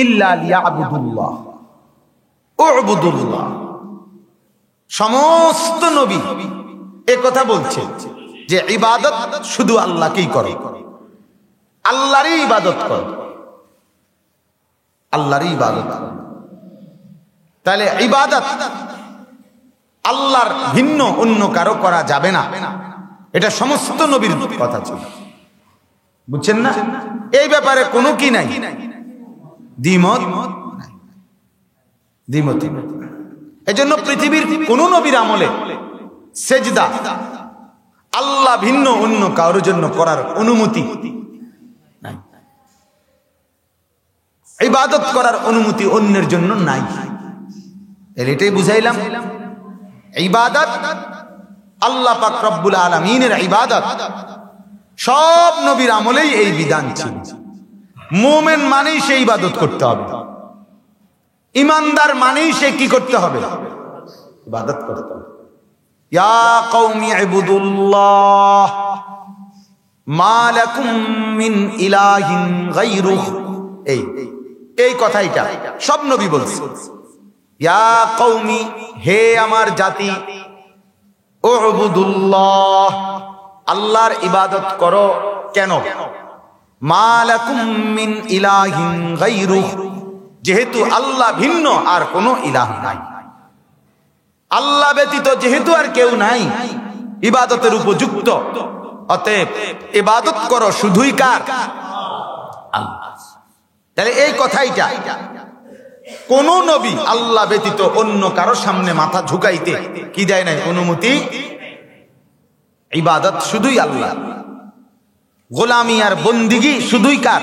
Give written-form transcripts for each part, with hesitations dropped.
ইল্লা লিয়াবুদুল্লাহ উবুদুল্লাহ। সমস্ত নবী এ কথা বলছে যে ইবাদত শুধু আল্লাহকেই করো, আল্লাহরই ইবাদত করো, আল্লাহরই ইবাদত। তাহলে ইবাদত আল্লাহর ভিন্ন অন্য কারো করা যাবে না, এটা সমস্ত নবীর কথা ছিল। বুঝছেন না? এই ব্যাপারে কোনো কি নাই, দ্বিমত নাই, দ্বিমত। এজন্য পৃথিবীর কোন নবীর আমলে সেজদা আল্লাহ ভিন্ন অন্য কারোর জন্য করার অনুমতি নাই, ইবাদত করার অনুমতি অন্যের জন্য নাই। এটাই বুঝাইলাম ইবাদত আল্লাহ পাক রব্বুল আলামিনের ইবাদত সব নবীর আমলেই এই বিধান ছিল। মুমিন মানেই সে ইবাদত করতে হবে, ইমানদার মানেই সে কি করতে হবে? ইবাদত করতে হবে। ইয়া কওমি ইবুদুল্লাহ মা লাকুম মিন ইলাহিন গায়রুহু। এই কথাইটা সব নবী বলছে, ইয়া কওমি, হে আমার জাতি, উবুদুল্লাহ, আল্লাহর ইবাদত করো। কেন? মা লাকুম মিন ইলাহিন গায়রুহু, যেহেতু আল্লাহ ভিন্ন আর কোনো ইলাহ নাই, আল্লাহ ব্যতীত যেহেতু আর কেউ নাই ইবাদতের উপযুক্ত, অতএব ইবাদত করো শুধুই কার? আল্লাহ। তাহলে এই কথাইটা কোন নবী আল্লাহ ব্যতীত অন্য কারো সামনে মাথা ঝুঁকাইতে কি দেয় নাই অনুমতি। ইবাদত শুধুই আল্লাহ, গোলামি আর বন্দিগি শুধুই কার?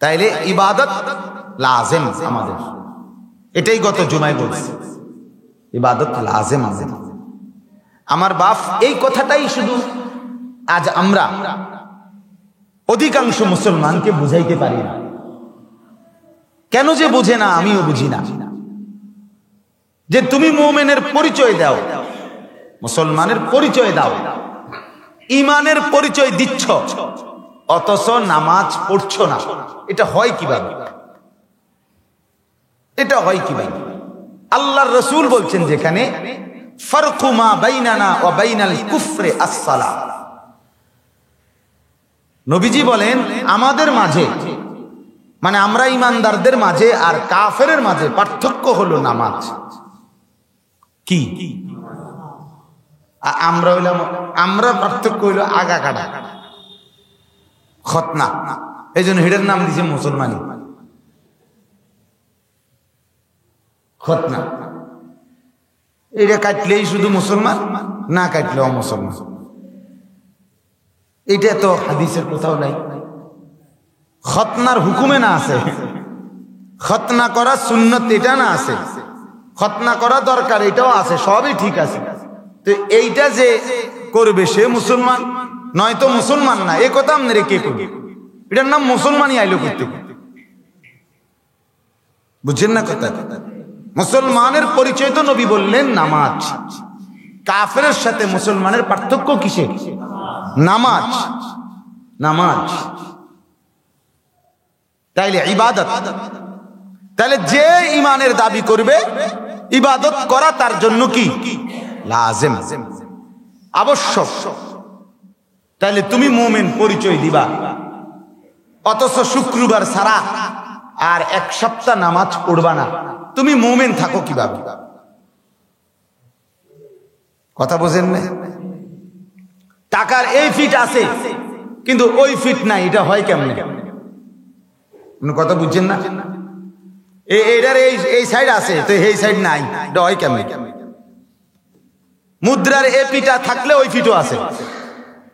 তাইলে ইবাদত লাজেম আমাদের, এটাই গত জুমায় বলছি, ইবাদত লাজেম আমাদের। আমার বাপ এই কথাটাই শুধু আজ আমরা অধিকাংশ মুসলমানকে বুঝাইতে পারি না। কেন যে বুঝে না আমিও বুঝি না। যে তুমি মুমিনের পরিচয় দাও, মুসলমানের পরিচয় দাও, ইমানের পরিচয় দিচ্ছ, অথচ নামাজ পড়ছো না, এটা হয় কিভাবে? এটা হয় কিভাবে? আল্লাহর রাসূল বলছেন যেখানে ফারকু মা বাইনানা ওয়া বাইনাল কুফরি আস-সালাহ, নবীজি বলেন আমাদের মাঝে, মানে আমরা ইমানদারদের মাঝে আর কাফেরের মাঝে পার্থক্য হলো নামাজ। কি আমরা পার্থক্য হইল আগা কাটা, খতনা। এই জন্য হেডের নাম দিয়েছে মুসলমানি, খতনা। এটা কাটলেই শুধু মুসলমান, না কাটলে অমুসলমান। এটা তো হাদিসের কোথাও নাই, খতনার হুকুমে না আছে। খতনা করা সুন্নত এটা না আছে, খতনা করা দরকার এটাও আছে, সবই ঠিক আছে। তো এইটা যে করবে সে মুসলমান, নয়তো মুসলমান না, এ কথা আপনারা কে করবে? এটার নাম মুসলমানই আইলো করতে। বুঝছেন না কথা? মুসলমানের পরিচয় তো নবী বললেন নামাজ। কাফেরের সাথে মুসলমানের পার্থক্য কিসে? নামাজ, নামাজ। তাইলে ইবাদত, তাহলে যে ইমানের দাবি করবে ইবাদত করা তার জন্য কি লাজেম, আবশ্যক। তাহলে তুমি মুমিন পরিচয় দিবা, অথচ শুক্রবার ছাড়া আর এক সপ্তাহ নামাজ পড়বা না, তুমি মুমিন থাকো কিভাবে? কথা বোঝেন না? টাকার এই ফিট আছে কিন্তু ওই ফিট নাই, এটা হয় কেমনে? কথা বুঝছেন না? এটার এই সাইড আছে তো এই সাইড নাই, এটা হয় কেমনে? মুদ্রার এই ফিটা থাকলে ওই ফিটও আছে,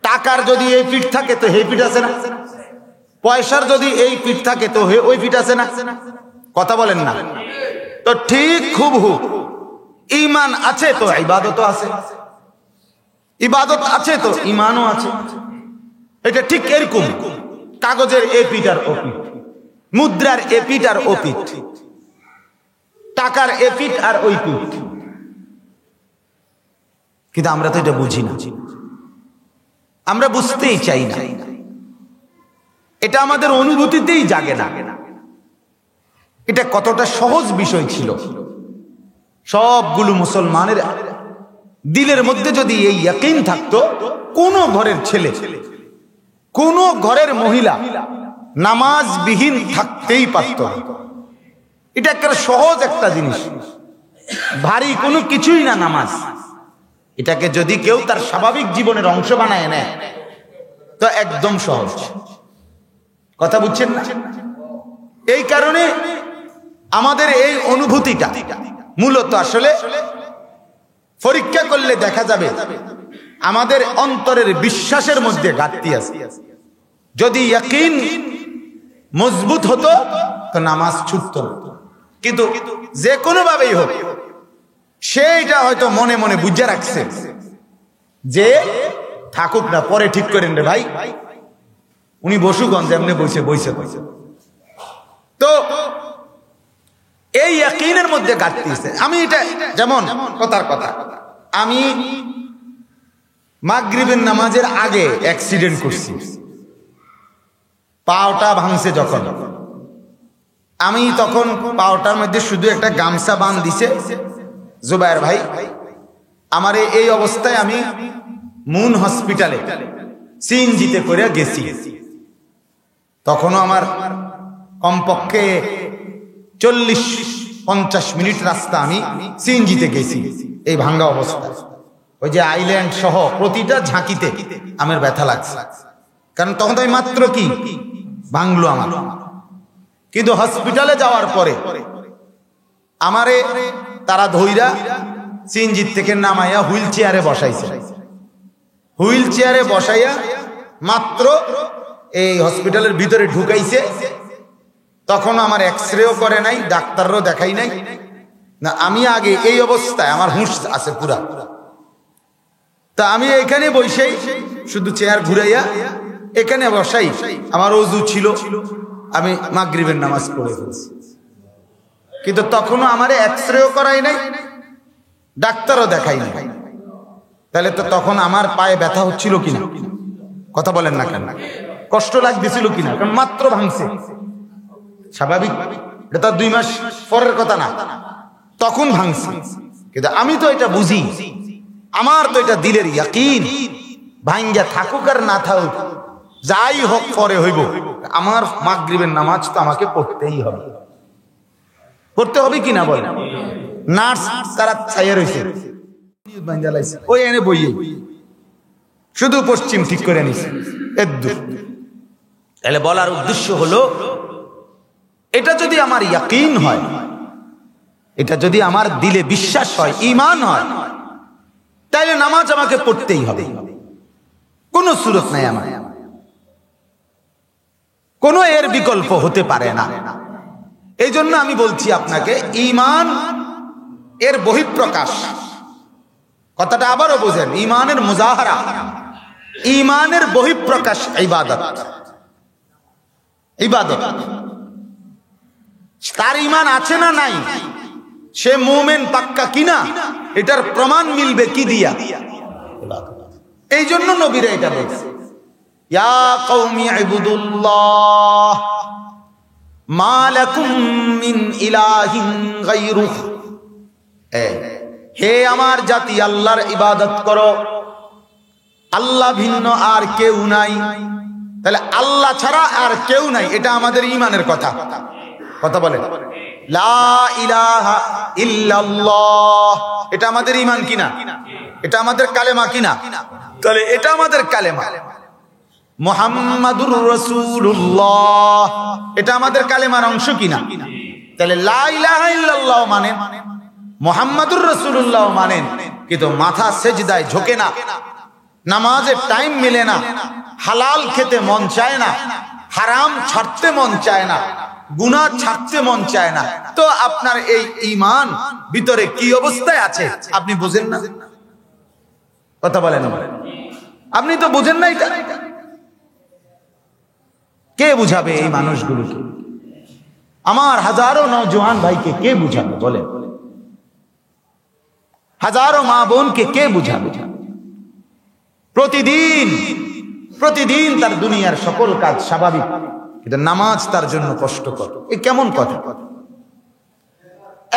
টাকার যদি এই ফিট থাকে তো এই ফিট আছে না? পয়সার যদি এই ফিট থাকে তো ওই ফিট আছে না? কথা বলেন না? তো ঠিক খুব ঈমান আছে তো ইবাদতও আছে, ইবাদত আছে তো ঈমানও আছে। এটা ঠিক এরকম কাগজের এ পিঠ আর ও পিঠ, মুদ্রার এ পিঠ আর ও পিঠ, টাকার এ পিঠ আর ওই পিঠ। কিন্তু আমরা তো এটা বুঝি না, আমরা বুঝতেই চাই না। এটা আমাদের অনুভূতিতেই জাগে না। এটা কতটা সহজ বিষয় ছিল। সবগুলো মুসলমানের দিলের মধ্যে যদি এই ইয়াকিন থাকতো, কোন ঘরের ছেলে, কোন ঘরের মহিলা নামাজবিহীন থাকতেই পারত না। এটা একটা সহজ একটা জিনিস, ভারী কোনো কিছুই না নামাজ। এটাকে যদি কেউ তার স্বাভাবিক জীবনের অংশ বানায় নেয় তো একদম সহজ। কথা বুঝছেন না? এই কারণে আমাদের এই অনুভূতিটা মূলত আসলে পরীক্ষা করলে দেখা যাবে আমাদের অন্তরের বিশ্বাসের মধ্যে ঘাটতি আছে। যদি ইয়াকিন মজবুত হতো তো নামাজ ছুটতো না, কিন্তু যে কোনো ভাবেই হোক সেইটা হয়তো মনে মনে বুঝে রাখছে যে থাকুক না, পরে ঠিক করেন রে ভাই, উনি বসুগঞ্জ এমনি বসে বসে বসে। তো এই ইয়াকিনের মধ্যে ঘাটতি আছে। আমি এটা যেমন কথার কথা, আমি মাগরিবের নামাজের আগে অ্যাক্সিডেন্ট করছি, পাওটা ভাঙছে যখন, আমি তখন পাওটার মধ্যে শুধু একটা গামছা বাঁধ দিছে জুবায়ের ভাই। আমার এই অবস্থায় আমি মুন হসপিটালে সিএনজিতে করে গেছি। তখনও আমার কমপক্ষে 40-50 মিনিট রাস্তা আমি সিএনজিতে গেছি এই ভাঙ্গা অবস্থায়। ওই যে আইল্যান্ড সহ প্রতিটা ঝাঁকিতে আমার ব্যথা লাগছে, কারণ তখন তো আমি মাত্র কি ভাঙলো আমার। কিন্তু হসপিটালে যাওয়ার পরে আমারে তারা ধইরা সিএনজি থেকে নামাইয়া হুইল চেয়ারে বসাইছে। হুইল চেয়ারে বসাইয়া মাত্র এই হসপিটালের ভিতরে ঢুকাইছে। তখন আমার এক্সরেও করে নাই, ডাক্তারও দেখাই নাই না। আমি আগে এই অবস্থায় আমার হুঁশ আছে পুরা। তা আমি এখানে বসেই শুধু চেয়ার ঘুরাইয়া এখানে বসাই, আমার ওযু ছিল, আমি মাগরিবের নামাজ পড়ে ফেলছি। কিন্তু তখনও আমার এক্সরেও করাই নাই, ডাক্তারও দেখাই নাই। তাহলে তো তখন আমার পায়ে ব্যথা হচ্ছিল কিনা? কথা বলেন না কেন? কষ্ট লাগতেছিল কিনা? কারণ মাত্র ভাঙছে, স্বাভাবিক। এটা তো 2 মাস পরের কথা না, তখন ভাঙছে। কিন্তু আমি তো এটা বুঝি, আমার তো এটা দিলের ইয়াকিন, ভাঙ্গা থাকুক আর না থাকুক, যাই হোক পরে হইব, আমার মাগরিবের নামাজ তো আমাকে পড়তেই হবে। পড়তে হবে কিনা বলেন? নার্স তারা ছাইয়া রয়েছে, ওই এনে বইয়ে শুধু পশ্চিম ঠিক করে নিছে। তাহলে বলার উদ্দেশ্য হলো, এটা যদি আমার ইয়াকিন হয়, এটা যদি আমার দিলে বিশ্বাস হয়, ঈমান হয়, তাহলে নামাজ আমাকে পড়তেই হবে, কোনো সুরত নাই আমার, কোনো এর বিকল্প হতে পারে না। এই জন্য আমি বলছি আপনাকে, ঈমান এর বহিঃপ্রকাশ, কথাটা আবারও বোঝেন, ঈমানের মুজাহারা, ঈমানের বহিঃপ্রকাশ ইবাদত। ইবাদত তার ঈমান আছে না নাই, সে মুমিন পাক্কা কিনা, এটার প্রমাণ মিলবে কি দিয়া? এই জন্য নবীরা এটা বলছে, ইয়া কওমি ইবুদুল্লাহ মা লাকুম মিন ইলাহিন গায়রুহু, হে আমার জাতি, আল্লাহর ইবাদত করো, আল্লাহ ভিন্ন আর কেউ নাই। তাহলে আল্লাহ ছাড়া আর কেউ নাই, এটা আমাদের ঈমানের কথা। কথা বলে লা ইলাহা ইল্লাল্লাহ, এটা আমাদের ঈমান কিনা? এটা আমাদের কালেমা কিনা? তাহলে এটা আমাদের কালেমা। মুহাম্মাদুর রাসূলুল্লাহ, এটা আমাদের কালেমার অংশ কিনা? তাহলে লা ইলাহা ইল্লাল্লাহ মানেন, মুহাম্মাদুর রাসূলুল্লাহ মানেন, কিন্তু মাথা সেজদায় ঝোঁকে না, নামাজের টাইম মিলে না, হালাল খেতে মন চায় না, হারাম ছাড়তে মন চায় না, গুনাহ ছাড়তে মন চায় না, তো আপনার এই ঈমান ভিতরে কি অবস্থায় আছে আপনি বুঝেন না? কথা বলেন, আপনি তো বুঝেন না। এটা কে বুঝাবে এই মানুষগুলোকে? আমার হাজারো নওজোয়ান ভাইকে কে বুঝাবে বলে? হাজারো মা বোনকে কে বুঝাবে? প্রতিদিন প্রতিদিন তার দুনিয়ার সকল কাজ স্বাভাবিক, কিন্তু নামাজ তার জন্য কষ্টকর। এ কেমন কথা?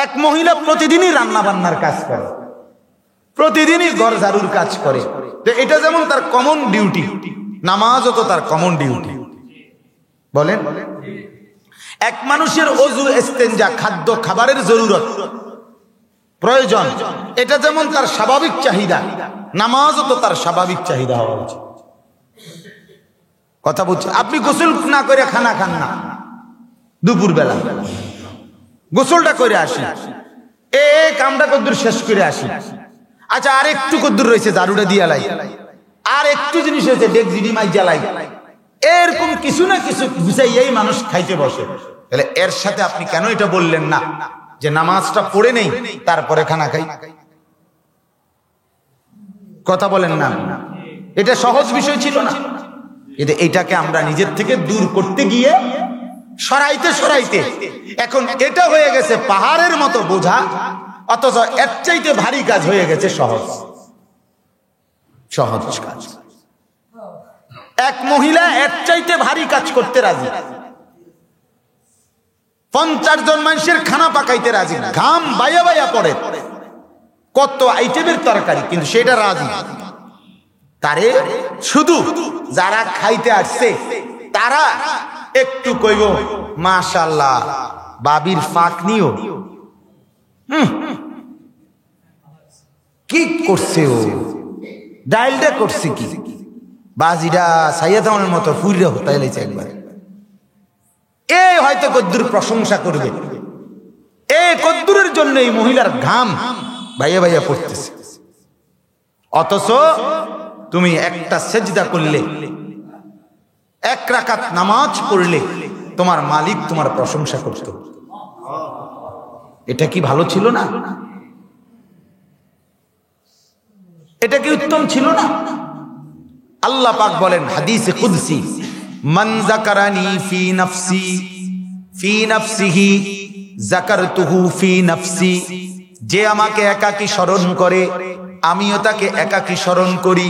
এক মহিলা প্রতিদিনই রান্না বান্নার কাজ করে, প্রতিদিনই ঘর ঝাড়ুর কাজ করে, তো এটা যেমন তার কমন ডিউটি, নামাজও তো তার কমন ডিউটি। বলেন, এক মানুষের ওযু, ইস্তেনজা, খাদ্য খাবারের জরুরত, প্রয়োজন, এটা যেমন তার স্বাভাবিক চাহিদা, নামাজও তো তার স্বাভাবিক চাহিদা হওয়া উচিত। কথা বলছি, আপনি গোসল না করে খানা খান না, দুপুর বেলা গোসলটা করে আসি, কামটা কদ্দুর শেষ করে আসি, আচ্ছা আর একটু কদ্দুর রয়েছে ঝাড়ুটা দিয়া লাই, আর একটু জিনিস হয়েছে ডেকজিডি মাই জ্বালাই, এরকম কিছু না কিছু বুঝাইয়াই মানুষ খাইতে বসে। তাহলে এর সাথে আপনি কেন এটা বললেন না যে নামাজটা পড়ে নেই তারপরে খানা খাই? কথা বলেন না, এটা সহজ বিষয় ছিল না? এটাকে আমরা নিজের থেকে দূর করতে গিয়ে সরাইতে সরাইতে এখন এটা হয়ে গেছে পাহাড়ের মতো বোঝা, অথচ এর চাইতে ভারী কাজ হয়ে গেছে সহজ সহজ কাজ। এক মহিলা এর চাইতে ভারী কাজ করতে রাজি, 50 জন মানুষের খানা পাকাইতে রাজি, ঘাম বাইয়া বাইয়া পড়ে, কত আইটেমের তরকারি, কিন্তু সেটা রাজি। তারে শুধু যারা খাইতে আসছে তারা একটু কইব মাশাআল্লাহ, বাবির ফাঁক নিও, কি করছে ও, ডাইলটা করছে কি, বাজিটা সাইয়াদানের মতো ফুরিয়ে হতাই লাইছে একবার, এ হয়তো কদ্দুর প্রশংসা করবে, এ কদ্দুরের জন্য এই মহিলার ঘাম ভাইয়া ভাইয়া পড়তেছে। অথচ তুমি একটা সেজদা করলে, এক রাকাত নামাজ পড়লে তোমার মালিক তোমার প্রশংসা করত। এটা কি ভালো ছিল না? এটা কি উত্তম ছিল না? আল্লাহ পাক বলেন হাদিসে কুদসি, মান যাকারানি ফি নাফসিহি যাকারতুহু ফি নাফসি, যে আমাকে একাকী স্মরণ করে আমিও তাকে একাকী স্মরণ করি।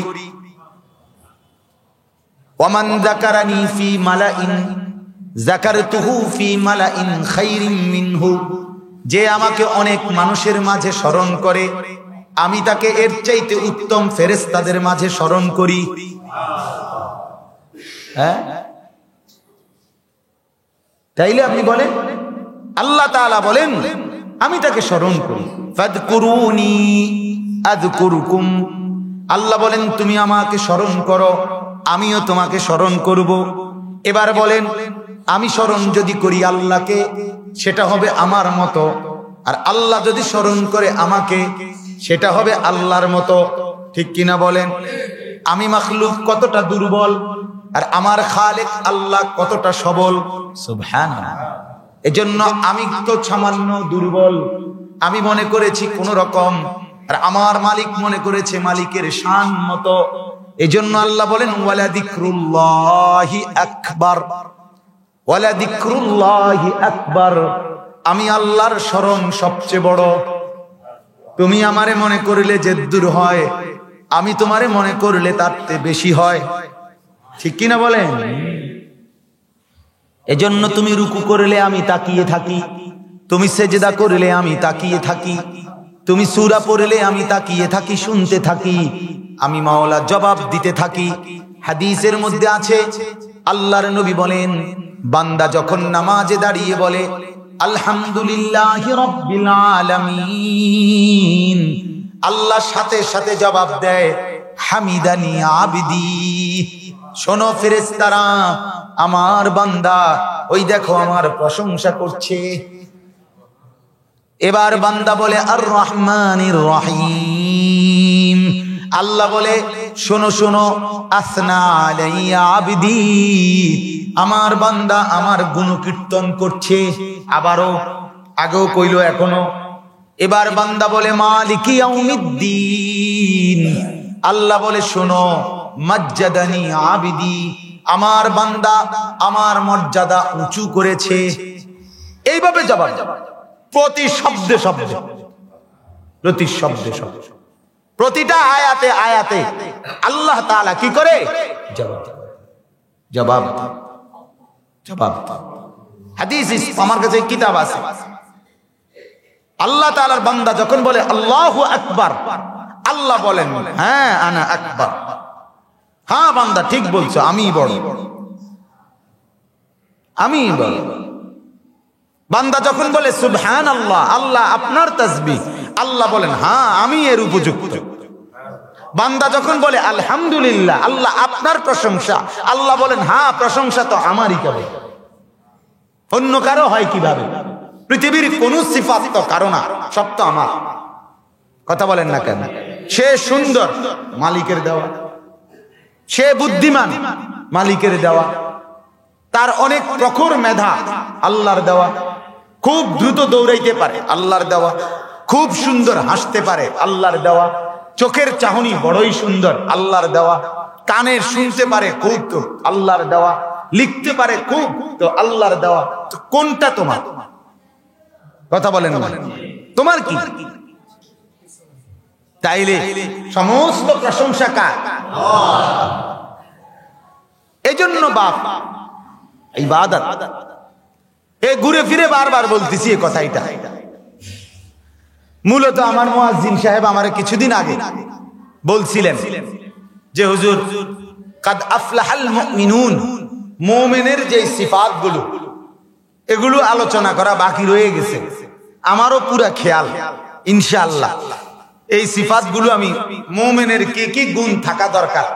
ওয়ামান যাকারানি ফি মালাইন যাকারতুহু ফি মালাইন খাইরিম মিনহু, যে আমাকে অনেক মানুষের মাঝে স্মরণ করে আমি তাকে এর চাইতে উত্তম ফেরেশতাদের মাঝে স্মরণ করি। হ্যাঁ, তাইলে আপনি বলেন, আল্লাহ তাআলা বলেন আমি তাকে স্মরণ করি, ফাদকুরুনি আযকুরুকুম, আল্লাহ বলেন তুমি আমাকে স্মরণ করো আমিও তোমাকে স্মরণ করব। এবার বলেন, আমি স্মরণ যদি করি আল্লাহকে সেটা হবে আমার মতো, আর আল্লাহ যদি স্মরণ করে আমাকে সেটা হবে আল্লাহর মতো, ঠিক কিনা বলেন? আমি মাখলুক কতটা দুর্বল আর আমার খালেক আল্লাহ কতটা সবল, সুবহানাল্লাহ। এজন্য আমি তো সামান্য দুর্বল, আমি মনে করেছি কোন রকম, আর আমার মালিক মনে করেছে মালিকের শান মতো। এজন্য আল্লাহ বলেন ওয়ালা যিকরুল্লাহি আকবার, ওয়ালা যিকরুল্লাহি আকবার, আমি আল্লাহর স্মরণ সবচেয়ে বড়। তুমি আমারে মনে করলে যে দূর হয়, আমি তোমারে মনে করলে তার চেয়ে বেশি হয়, ঠিক কিনা বলেন? এজন্য তুমি রুকু করলে আমি তাকিয়ে থাকি, তুমি সেজদা করলে আমি তাকিয়ে থাকি, তুমি সূরা পড়লে আমি তাকিয়ে থাকি, শুনতে থাকি, আমি মাওলা জবাব দিতে থাকি। হাদিসের মধ্যে আছে আল্লাহর নবী বলেন, বান্দা যখন নামাজে দাঁড়িয়ে বলে আলহামদুলিল্লাহি রাব্বিল আলামিন, আল্লাহ সাথে সাথে জবাব দেয় হামিদানি আবদি। শোনো ফেরেশতারা, আমার বান্দা ওই দেখো আমার প্রশংসা করছে। এবার বান্দা বলে আর রহমানির রহিম, আল্লাহ বলে শোনো শোনো আসনা আলাইয়া আবদি, আমার বান্দা আমার গুণকীর্তন করছে। আবারও, আগেও কইলো এখনো। এবার বান্দা বলে মালিকি ইয়াউমিদ্দিন, আল্লাহ বলে শোনো মাজ্জাদানি আবিদি, আমার বান্দা আমার মর্যাদা উঁচু করেছে। এইভাবে জবাব, প্রতি শব্দে শব্দে, প্রতি শব্দে শব্দে, প্রতিটা আয়াতে আয়াতে আল্লাহ তাআলা কি করে? জবাব। জবাব হাদিস আমার কাছে কিতাব আছে। আল্লাহ তাআলার বান্দা যখন বলে আল্লাহু আকবার, আল্লাহ বলেন হ্যাঁ আনা আকবার, হ্যাঁ বান্দা ঠিক বলছো, আমি বড়, আমি বড়। বান্দা যখন বলে সুবহানাল্লাহ, আল্লাহ আপনার তাসবিহ, আল্লাহ বলেন হ্যাঁ আমি এর উপযুক্ত। বান্দা যখন বলে আলহামদুলিল্লাহ, আল্লাহ আপনার প্রশংসা, আল্লাহ বলেন হ্যাঁ প্রশংসা তো আমারই কেবল, অন্য কারো হয় কিভাবে? পৃথিবীর কোন সিফাত তো কারো না, সব তো আমার। কথা বলেন না কেন? সে সুন্দর, মালিকের দেওয়া। সে বুদ্ধিমান, মালিকের দেওয়া। তার অনেক প্রখর মেধা, আল্লাহর দেওয়া। খুব দ্রুত দৌড়াইতে পারে, আল্লাহর দেওয়া। খুব সুন্দর হাসতে পারে, আল্লাহর দেওয়া। চোখের চাহনি বড়ই সুন্দর, আল্লাহর দেওয়া। কানের শুনতে পারে খুব, তো আল্লাহর দেওয়া। লিখতে পারে খুব, তো আল্লাহর দেওয়া। তো কোনটা তোমার? কথা বলেন না, তোমার কি? তাইলে সমস্ত প্রশংসা কার? এই জন্য বাপ ইবাদত, এ ঘুরে ফিরে বারবার বলতেছি এই কথাটা। মূলত আমার মুয়াজ্জিন সাহেব আমারে কিছুদিন আগে বলছিলেন যে হুজুর কাদ আফলাহাল মুমিনুন, মুমিনের যে সিফাতগুলো, এগুলো আলোচনা করা বাকি রয়ে গেছে। আমারও পুরা খেয়াল ইনশাআল্লাহ এই সিফাতগুলো আমি, মুমিনের কি কি গুণ থাকা দরকার,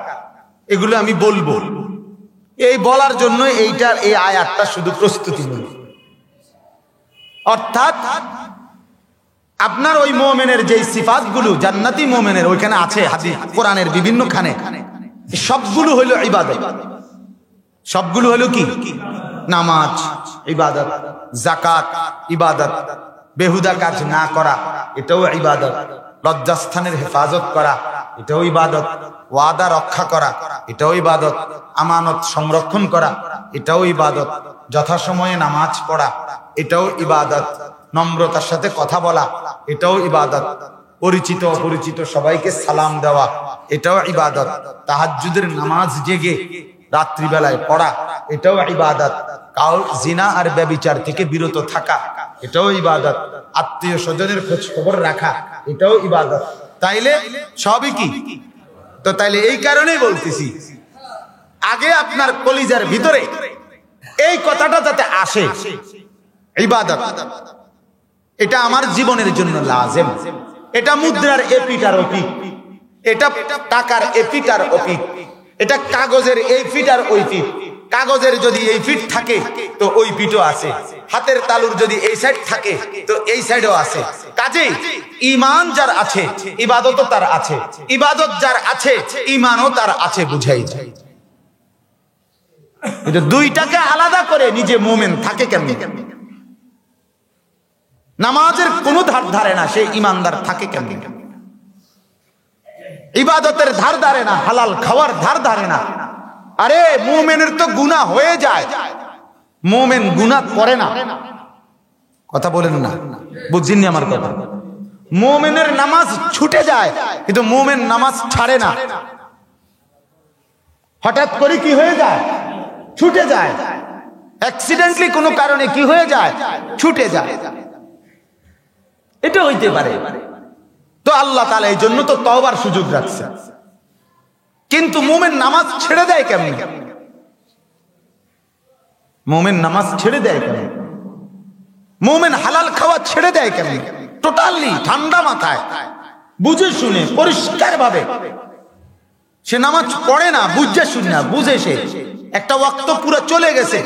এগুলো আমি বলবো। এই বলার জন্য এইটার এই আয়াতটা শুধু প্রস্তুতিমূলক। অর্থাৎ আপনার ওই মুমিনের যে সিফাতগুলো জান্নাতি মুমিনের ওইখানে আছে, হাদিস কোরআনের বিভিন্ন খানে, সবগুলো হলো ইবাদত। সবগুলো হলো কি? নামাজ ইবাদত, যাকাত ইবাদত, বেহুদা কাজ না করা এটাও ইবাদত, লজ্জাস্থানের হেফাজত করা এটাও ইবাদত, ওয়াদা রক্ষা করা এটাও ইবাদত, আমানত সংরক্ষণ করা এটাও ইবাদত, যথাসময়ে নামাজ পড়া এটাও ইবাদত, নম্রতার সাথে কথা বলা এটাও ইবাদত, পরিচিত অপরিচিত সবাইকে সালাম দেওয়া এটাও ইবাদত, তাহাজ্জুদের নামাজ জেগে রাত্রিবেলায় পড়া এটাও ইবাদত, কাউর জিনা আর ব্যভিচার থেকে বিরত থাকা এটাও ইবাদত, আত্মীয় স্বজনের খোঁজ খবর রাখা এটাও ইবাদত। তাইলে সবই কি? তো তাইলে এই কারণেই বলতেছি, আগে আপনার কলিজার ভিতরে এই কথাটা যাতে আসে, ইবাদত এটা আমার জীবনের জন্য লাজেম, এটা মুদ্রার এপিট আর ওপিট, এটা টাকার এপিট আর ওপিট, এটা কাগজের এই ফিট আর ওই ফিট। কাগজের যদি এই ফিট থাকে তো ওই ফিটও আছে, হাতের তালুর যদি এই সাইড থাকে তো এই সাইডও আছে। কাজেই ঈমান যার আছে ইবাদতও তার আছে, ইবাদত যার আছে ঈমানও তার আছে, বুঝাই যায়। এটা দুইটাকে আলাদা করে নিজে মুমিন থাকে কেমনে? নামাজের কোনো ধার ধারে না, সে ঈমানদার থাকে কেমনে? ইবাদতের ধার ধারে না, হালাল খাওয়ার ধার ধারে না। আরে মুমিনের তো গুনাহ হয়ে যায়, মুমিন গুনাহ করে না। কথা বলেন না, বুঝছেন আমার কথা? মুমিনের নামাজ ছুটে যায়, কিন্তু মুমিন নামাজ ছাড়ে না। হঠাৎ করে কি হয়ে যায়? ছুটে যায়। অ্যাক্সিডেন্টলি কোনো কারণে কি হয়ে যায়? ছুটে যায়। এটা হইতে পারে। তো আল্লাহ তাআলা এই জন্য তো তওবার সুযোগ রাখছে। কিন্তু মুমিন নামাজ ছেড়ে দেয় কেমন? মুমিন নামাজ ছেড়ে দেয় কেমন? মুমিন হালাল খাওয়া ছেড়ে দেয় কেমন? টোটালি ঠান্ডা মাথায় বুঝে শুনে পরিষ্কার ভাবে সে নামাজ পড়ে না, বুঝে শুনে না, বুঝে সে একটা ওয়াক্ত পুরো চলে গেছে,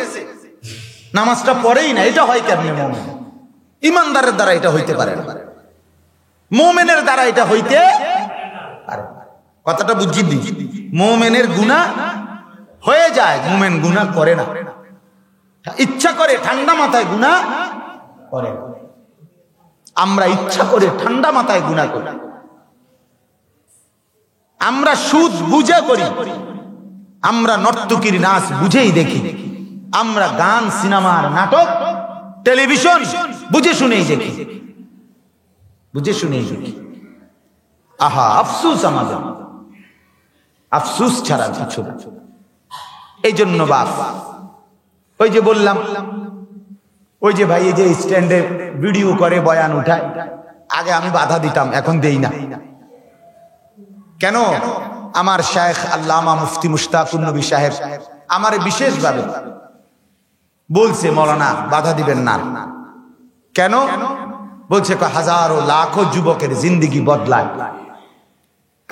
নামাজটা পড়েই না। এটা হয় কেমনে? মুমিন ইমানদারের দ্বারা এটা হইতে পারে না, মুমিনের দ্বারা এটা হইতে পারে। কথাটা বুঝিনি? মুমিনের গুনাহ হয়ে যায়, মুমিন গুনাহ করে না, ইচ্ছা করে ঠান্ডা মাথায় গুনাহ করে। আমরা ইচ্ছা করে ঠান্ডা মাথায় গুনাহ করি, আমরা সুদ বুঝে করি, আমরা নর্তকীর নাচ বুঝেই দেখি, আমরা গান সিনেমার নাটক টেলিভিশন বুঝে শুনেই দেখি, বুঝে শুনেই দেখি। আহা আফসোস, আমাদের আফসোস ছাড়া কিছু না। এই জন্য বাপ ওই যে বললাম, ওই যে ভাই এই যে স্ট্যান্ডে ভিডিও করে বয়ান উঠায়, আগে আমি বাধা দিতাম, এখন দেই না। কেন? আমার শায়েখ আল্লামা মুফতি মুশতাকুর নবী সাহেব আমারে বিশেষভাবে বলছে, মৌলানা বাধা দিবেন না। কেন বলছে? হাজারো লাখো যুবকের জিন্দেগি বদলায়।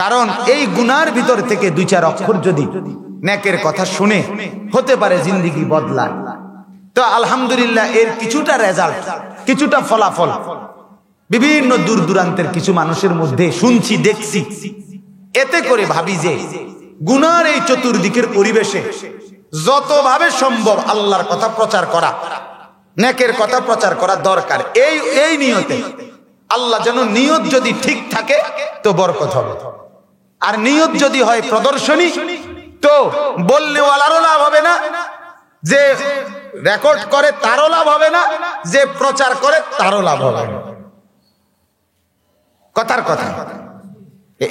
কারণ এই গুনার ভিতর থেকে দুই চার অক্ষর যদি নেকের কথা শুনে, হতে পারে জিন্দেগি বদলায়। তো আলহামদুলিল্লাহ এর কিছুটা রেজাল্ট, কিছুটা ফলাফল বিভিন্ন দূর দূরান্তের কিছু মানুষের মধ্যে শুনছি, দেখছি। এতে করে ভাবি যে গুনার এই চতুর্দিকের পরিবেশে যতভাবে সম্ভব আল্লাহর কথা প্রচার করা, নেকের কথা প্রচার করা দরকার। এই নিয়তে আল্লাহ যেন, নিয়ত যদি ঠিক থাকে তো বরকত হবে, আর নিয়ত যদি হয় প্রদর্শনী, তো বলনেওয়ালারও লাভ হবে না, যে রেকর্ড করে তারও লাভ হবে না, যে প্রচার করে তারও লাভ হবে না। কথার কথা।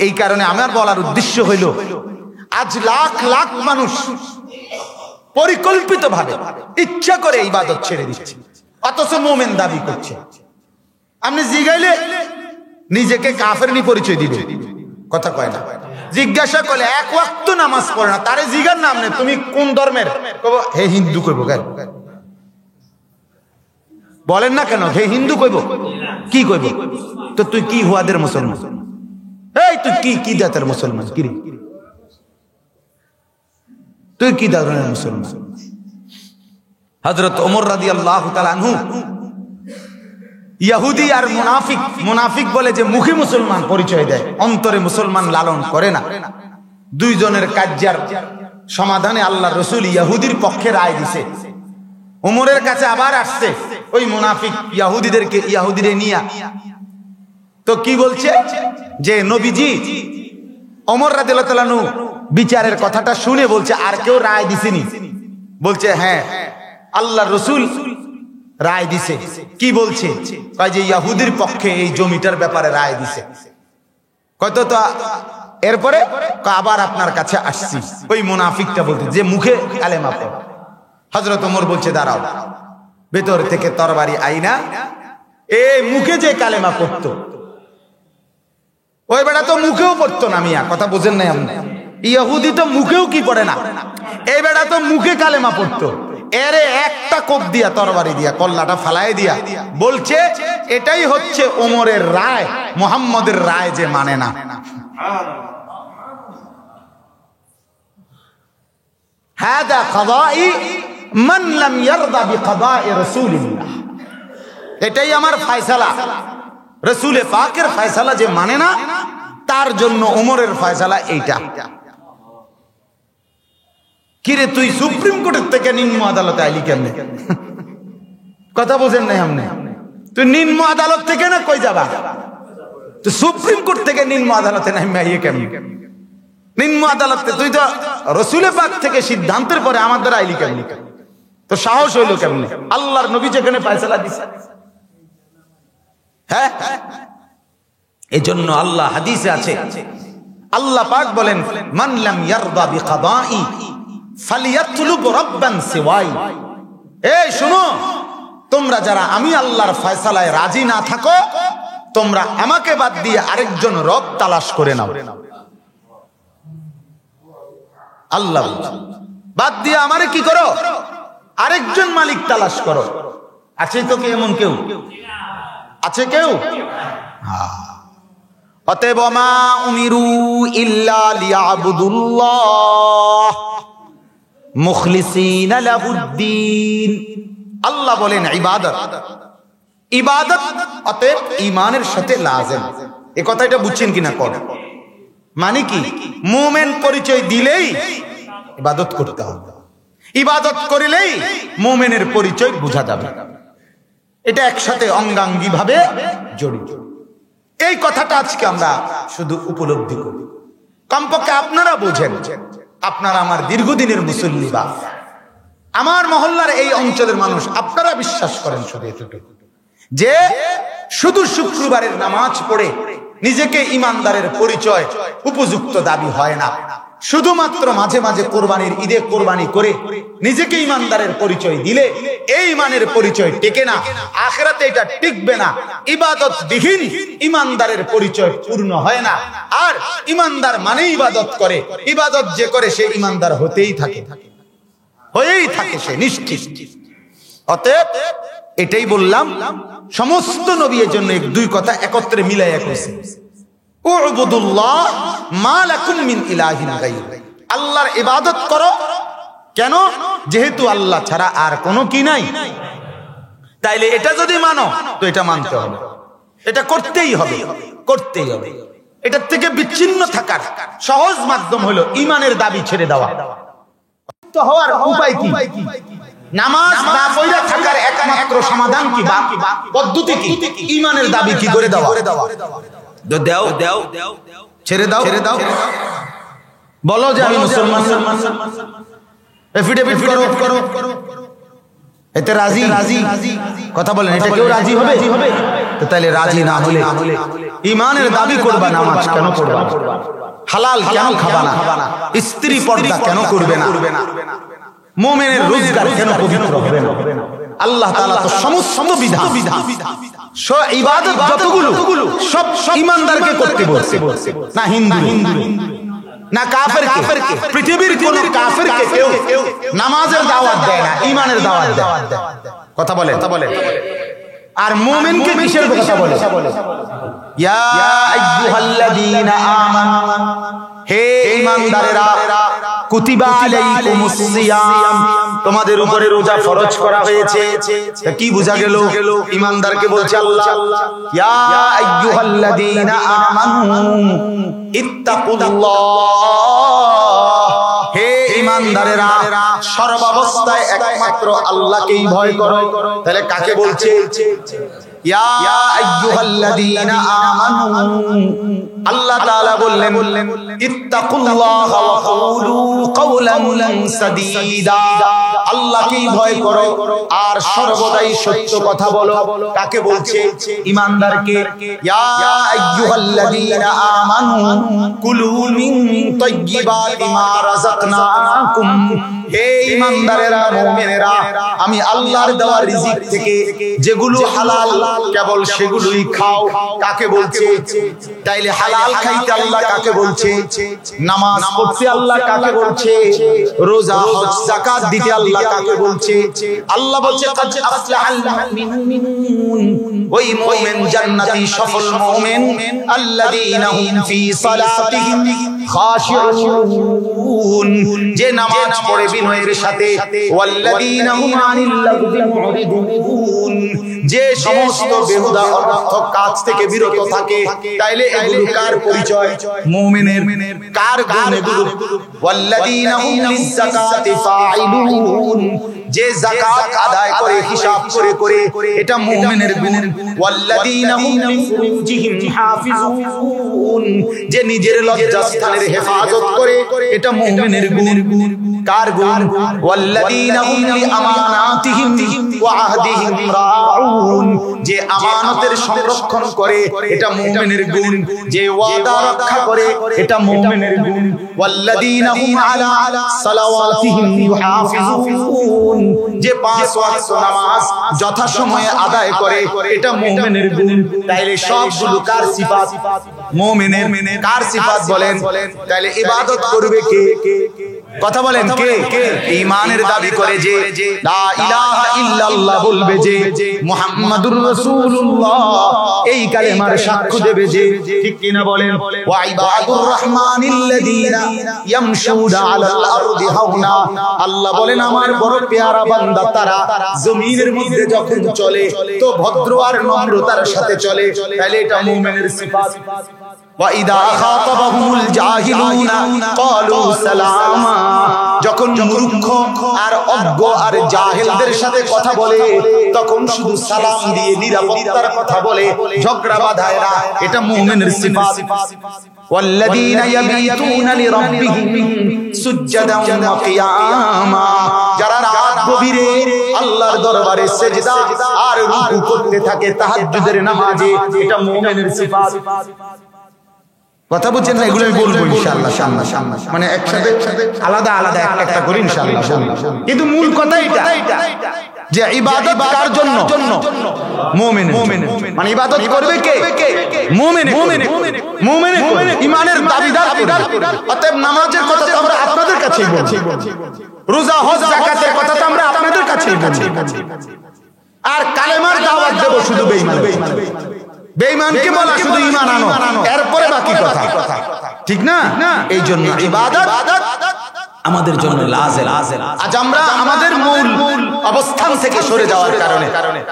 এই কারণে আমার বলার উদ্দেশ্য হইল, আজ লাখ লাখ মানুষ পরিকল্পিতভাবে ইচ্ছা করে ইবাদত ছেড়ে দিচ্ছে, অথচ মুমিন দাবি করছে। আপনি জিগাইলে নিজেকে কাফের নি পরিচয় দিবে, কথা কয় না। জিজ্ঞাসা করলে এক ওয়াক্ত নামাজ পড়ে না, তারে জিগার নাম নেই তুমি কোন ধর্মের, কইব হে হিন্দু কইব। বলেন না কেন হে হিন্দু কইব, কি কইব? তো তুই কি হুয়াদের মুসলমান? এই তুই কি জাতের মুসলমান? কি রে তুই কি ধরনের মুসলমান? হযরত ওমর রাদিয়াল্লাহু তাআলা আনহু ইহুদি আর মুনাফিক বলে যে মুখে মুসলমান পরিচয় দেয়, অন্তরে মুসলমান লালন করে না। দুইজনের কার্যার সমাধানে আল্লাহর রাসূল ইহুদির পক্ষে রায় দিছে। ওমরের কাছে আবার আসছে ওই মুনাফিক ইহুদিরে নিয়া। তো কি বলছে যে নবীজি, ওমর রাদিয়াল্লাহু তাআলা আনহু বিচারের কথাটা শুনে বলছে, আর কেউ রায় দিছেনি? বলছে হ্যাঁ, আল্লাহর রাসূল রায় দিছে। কি বলছে? কয় যে ইহুদির পক্ষে এই জমিটার ব্যাপারে রায় দিছে। কত তো এরপরে আবার আপনার কাছে আসছি। ওই মুনাফিকটা বলতে, যে মুখে কালেমা পড়ে। হযরত ওমর বলছে দাঁড়াও, ভেতর থেকে তরবারি আইনা এই মুখে যে কালেমা পড়তো, ওই বেটা তো মুখেও পড়তো না। মিয়া কথা বুঝেন নাই আপনি? ইহুদি তো মুখেও কি পড়ে না, এই বেটা তো মুখে কালেমা পড়তো। এরে একটা কোপ দিয়া, তরবারি দিয়া কল্লাটা ফালাই দিয়া বলছে, এটাই হচ্ছে ওমরের রায়, মুহাম্মদের রায় যে মানে না। হাদা কাদাই মান লাম ইয়ারদা বিকাদাই রাসূলিল্লাহ, এটাই আমার ফয়সালা। রাসূল পাকের ফয়সালা যে মানে না, তার জন্য ওমরের ফয়সালা এইটা। কিরে তুই সুপ্রিম কোর্টের থেকে নিম্ন আদালতে আইলি কেমনে? কথা বোঝেন নাই আপনি? তুই নিম্ন আদালত থেকে না কই যাবা? তুই সুপ্রিম কোর্ট থেকে নিম্ন আদালতে নামে আইয়ে কেমনে? নিম্ন আদালতে তুই তো রাসূল পাক থেকে সিদ্ধান্তের পরে আমার দ্বারা আইলি কেমনে? তো সাহস হইলো কেমনে? আল্লাহর নবী যেখানে ফয়সালা দিছে। হ্যাঁ, এজন্য আল্লাহ হাদিসে আছে, আল্লাহ পাক বলেন মান লাম ইয়ারদা বিকাদাই ফালিয়াতলুব রাব্বান সিওয়াই। এই শুনো, তোমরা যারা আমি আল্লাহর ফয়সালায় রাজি না থাকো, তোমরা আমাকে বাদ দিয়ে আরেকজন রব তালাশ করে নাও। আল্লাহ বাদ দিয়ে আমারে কি করো? আরেকজন মালিক তালাশ করো। আছে তো কি এমন কেউ? আছে কেউ? অতএব মা উমিরু ইল্লা লিয়াবুদুল্লাহ মুখলিসিনা লাহুদ্দিন। আল্লাহ বলেন ইবাদত, ইবাদত অতএব ঈমানের সাথে লাজিম। এই কথাটা বুঝছেন কিনা? কোন মানে কি? মুমিন পরিচয় দিলেই ইবাদত করতে হবে, ইবাদত করিলেই মুমিনের পরিচয় বোঝা যাবে। এটা একসাথে অঙ্গাঙ্গি ভাবে জড়িত। এই কথাটা আজকে আমরা শুধু উপলব্ধি করি, কমপক্ষে আপনারা বোঝেন। আপনারা আমার দীর্ঘদিনের মুসল্লি বা আমার মহল্লার এই অঞ্চলের মানুষ, আপনারা বিশ্বাস করেন শুধু এতটুকু, যে শুধু শুক্রবারের নামাজ পড়ে নিজেকে ইমানদারের পরিচয় উপযুক্ত দাবি হয় না। শুধুমাত্র মাঝে মাঝে কোরবানির ঈদে কোরবানি করে নিজেকে ইমানদারের পরিচয় দিলে এই ইমানের পরিচয় টেকে না, আখিরাতে এটা টিকবে না। ইবাদতবিহীন ইমানদারের পরিচয় পূর্ণ হয় না। আর ইমানদার মানে ইবাদত করে, ইবাদত যে করে সে ইমানদার হতেই থাকে, হয়েই থাকে সে নিশ্চিত। অতএব এটাই বললাম, সমস্ত নবীর জন্য দুই কথা একত্রে মিলাইয়া কইছে, উবুদুল্লাহ মা লাকুম মিন ইলাহিন গায়রু, আল্লাহর ইবাদত করো। কেন? যেহেতু আল্লাহ ছাড়া আর কোনো কি নাই। তাইলে এটা যদি মানো তো এটা মানতে হবে, এটা করতেই হবে, করতেই হবে। এটার থেকে বিচ্ছিন্ন থাকার সহজ মাধ্যম হলো ইমানের দাবি ছেড়ে দেওয়া। তো হওয়ার উপায় কি? নামাজ না পড়া থাকার একমাত্র সমাধান কি বা পদ্ধতি কি? ইমানের দাবি কি করে দেওয়া? দাও দাও ছেড়ে দাও, ছেড়ে দাও, বলো যে আমি মুসলমান, এফিডেভিট করো, এতে রাজি রাজি কথা বলেন, এটা কেউ রাজি হবে? তো তাইলে রাজি না হলে ইমানের দাবি করবা, নামাজ কেন পড়বা, হালাল কেন খাবা না, স্ত্রী পর্দা কেন করবে না, মুমিনের রোজগার কেন পবিত্র হবে না? আল্লাহ তাআলা তো সমস্ত বিধান ইবাদত যতগুলো সব ইমানদারকে করতে বলছে, না হিন্দু না কাফেরকে। পৃথিবীর কোন কাফেরকে কেউ নামাজের দাওয়াত দেয় না, ইমানের দাওয়াত দেয়। কথা বলে, আর মুমিনকে কিসের কথা বলে? ইয়া আইয়ুহাল্লাযীনা আমানু, হে ঈমানদারেরা, কুতিবা আলাইকুমুস সিয়াম, তোমাদের উপরে রোজা ফরজ করা হয়েছে। কি বোঝা গেল? ঈমানদারকে বলছে আল্লাহ, ইয়া আইয়ুহাল্লাযীনা আমানু ইত্তাকুল্লাহ, হে ঈমানদারেরা সর্বাবস্থায় একমাত্র আল্লাহকেই ভয় করো। তাহলে কাকে বলছে? ইয়া আইয়ুহাল্লাযীনা আমানু, আল্লাহ তাআলা বললেন ইত্তাকুল্লাহ ওয়া কুলু কাওলান সাদীদা, আল্লাহকেই ভয় করো আর সর্বদাই সত্য কথা বলো। কাকে বলছে? ঈমানদারকে। ইয়া আইয়ুহাল্লাযীনা আমানু কুলু মিন তাইয়্যিবাতি মা রাযাকনাকুম, হে ঈমানদারেরা, মুমিনেরা, আমি আল্লাহর দেওয়া রিজিক থেকে যেগুলো হালাল কেবল সেগুলোই খাও। কাকে বলছে? তাইলে হালাল খাইতে আল্লাহ কাকে বলছে? নামাজ পড়তে আল্লাহ কাকে বলছে? রোজা হজ যাকাত দিতে আল্লাহ কাকে বলছে? আল্লাহ বলছে কাদ আফলাহাল মুমিনুন, ওই মুমিন জান্নাতি সফল মুমিন, আল্লাযীনা হুম ফি সালাতিহিম খাশিউন, যে নামাজ পড়ে বিনয়ের সাথে, ওয়াল্লাযীনা হুম আনিল লাগবি মুরিদুন, যে সমস্ত বেহুদা অনর্থক কাজ থেকে বিরত থাকে। তাইলে এগুলো কার পরিচয়? মুমিনের। কার গুণ এগুলো? ওয়াল্লাযীনা হুম লিয-যাকাতি ফাইলুন, যে যাকাত আদায় করে হিসাব করে করে, এটা মুমিনের গুণ। ওয়াল্লাযীনা হুম লিফুরুজিহিম হাফিজুন, যে নিজের লজ্জাস্থানের হেফাজত করে, এটা মুমিনের গুণ। কার গুণ? ওয়াল্লাযীনা হুম লিআমানাতিহিম ওয়া আহদিহিম রাউন, যে আমানতের সংরক্ষণ করে, এটা মুমিনের গুণ। যে ওয়াদা রক্ষা করে, এটা মুমিনের গুণ। ওয়াল্লাযীনা হুম আলা সালাওয়াতিহিম ইউহাফিজুন, যে পাঁচ ওয়াক্ত নামাজ যথাসময়ে আদায় করে, এটা মুমিনের গুণ। তাইলে সবগুলো কার সিফাত? মুমিনের। কার সিফাত বলেন? তাইলে ইবাদত করবে কে? কথা বলেন, কে? ঈমানের দাবি করে যে, লা ইলাহা ইল্লাল্লাহ বলবে যে, মুহাম্মাদুর রাসূলুল্লাহ এই কালেমার সাক্ষ্য দেবে যে, ঠিক কি না বলেন? ওয়া ইবাদুর রহমানিল্লাযীনা ইয়ামশুনা আলাল আরদি হাওনা, আল্লাহ বলেন আমার বড় পেয়ারা বান্দা তারা জমিনের মধ্যে যখন চলে তো ভদ্র আর নম্রতার সাথে চলে। তাহলে এটা মুমিনের সিফাত। ওয়াইদা খাতাবাহুমুল জাহিলুনা ক্বালু সালামা, যখন মূর্খ আর অজ্ঞ আর জাহেলদের সাথে কথা বলে তখন শুধু সালাম দিয়ে নিরাপত্তার কথা বলে, ঝগড়া বাঁধায় না। এটা মুমিনের সিফাত। ওয়াল্লাযীনা ইয়াবিতুনা লিরাব্বিহিম সুজদান ওয়া কিয়ামা, যারা রাত গভীরে আল্লাহর দরবারে সিজদা আর রুকু করতে থাকে তাহাজ্জুদের নামাজে, এটা মুমিনের সিফাত। কথা বুঝছেন না? এগুলো আমি বলবো ইনশাআল্লাহ সামনে সামনে, মানে একসাথে আলাদা আলাদা একটা করে ইনশাআল্লাহ। কিন্তু মূল কথা এটা যে ইবাদত কার জন্য? মুমিন। মানে ইবাদত করবে কে? মুমিন। মুমিন ঈমানের দাবিদার। অতএব নামাজের কথা তো আমরা আপনাদের কাছেই বলছি, রোজা হজ যাকাতের কথা তো আমরা আপনাদের কাছেই বলছি, আর কালেমার দাওয়াত দেব শুধু বেঈমানকে বলা শুধু ঈমান আনো, এরপরে বাকি কথা, ঠিক না? এই জন্য ইবাদত আমাদের জন্য লাজেম। আজ আমরা আমাদের মূল অবস্থান থেকে সরে যাওয়ার কারণে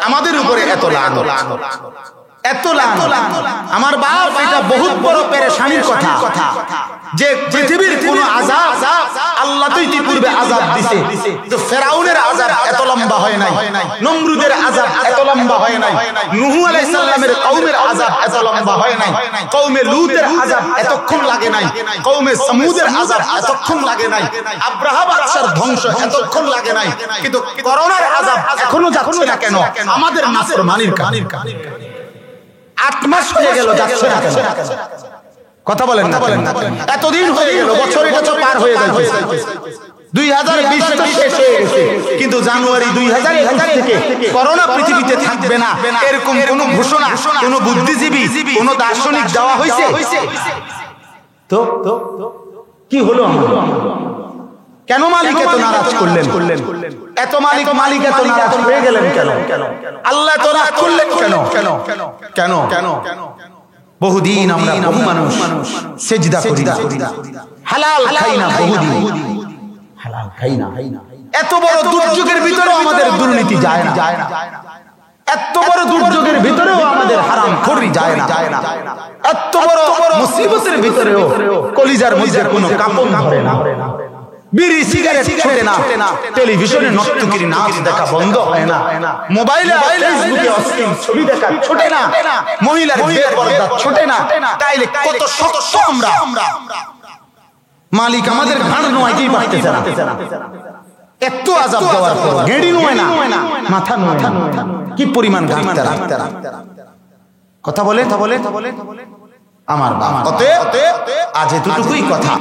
আমাদের উপরে এত লানত। আমার বাপ এটা বহুত বড় পেরেশানির কথা যে পৃথিবীর কোন আযাব আল্লাহ তো ইতিপূর্বে আযাব দিছে, তো ফেরাউনের আযাব এত লম্বা হয় নাই, নমরুদের আযাব এত লম্বা হয় নাই, নূহ আলাইহিস সালামের কওমের আযাব এত লম্বা হয় নাই, কওমে লূতের আযাব এতক্ষণ লাগে নাই, কওমে সমুদের আযাব এতক্ষণ লাগে নাই, আব্রাহা বাদশার ধ্বংস এতক্ষণ লাগে নাই, কিন্তু করোনার আযাব এখনো যাচ্ছে না কেন? আমাদের নাফরমানির কারণে। 8 মাস হয়ে গেল, যাচ্ছে না কেন? কথা বলেন না? এতদিন হয়ে গেল, বছর এটা তো পার হয়ে যাচ্ছে, 2020 তো শেষ হয়ে গেছে, কিন্তু জানুয়ারি 2021 থেকে করোনা পৃথিবীতে থাকবে না এরকম কোন ঘোষণা কোন বুদ্ধিজীবী কোন দার্শনিক দেওয়া হয়েছে? তো কি হলো? কেন মালিক এত নারাজ করলেন? এত মালিক এত নারাজ হয়ে গেলেন কেন? আল্লাহ এত রাগ করলেন কেন? বহুদিন আমরা বহু মানুষ সিজদা করি না, হালাল খাই না, বহুদিন হালাল খাই না। এত বড় দুর্যোগের ভিতরেও আমাদের দুর্নীতি যায় না, এত বড় দুর্যোগের ভিতরেও আমাদের হারামখোরি যায় না, এত বড় মুসিবতের ভিতরেও কলিজার মধ্যে কোনো কাঁপন ধরে না, বিড়ি সিগারেট ছোটে না, টেলিভিশনে নর্তকীর নাচ দেখা বন্ধ হয় না, মোবাইলে ফেসবুকে অশ্লীল ছবি দেখা ছোটে না, মহিলার বেপরদা ছোটে না। তাইলে কত শক্ত আমরা! মালিক আমাদের ঘাড় নোয়াইতেই পারতেছে না, এত আযাব দেওয়ার পর গেড়ি নোয় না, মাথা নোয় না, কি পরিমাণ ঘাটতে রাখতে। কথা বলে আমার বাবা। অতএব আজ এতটুকুই কথা।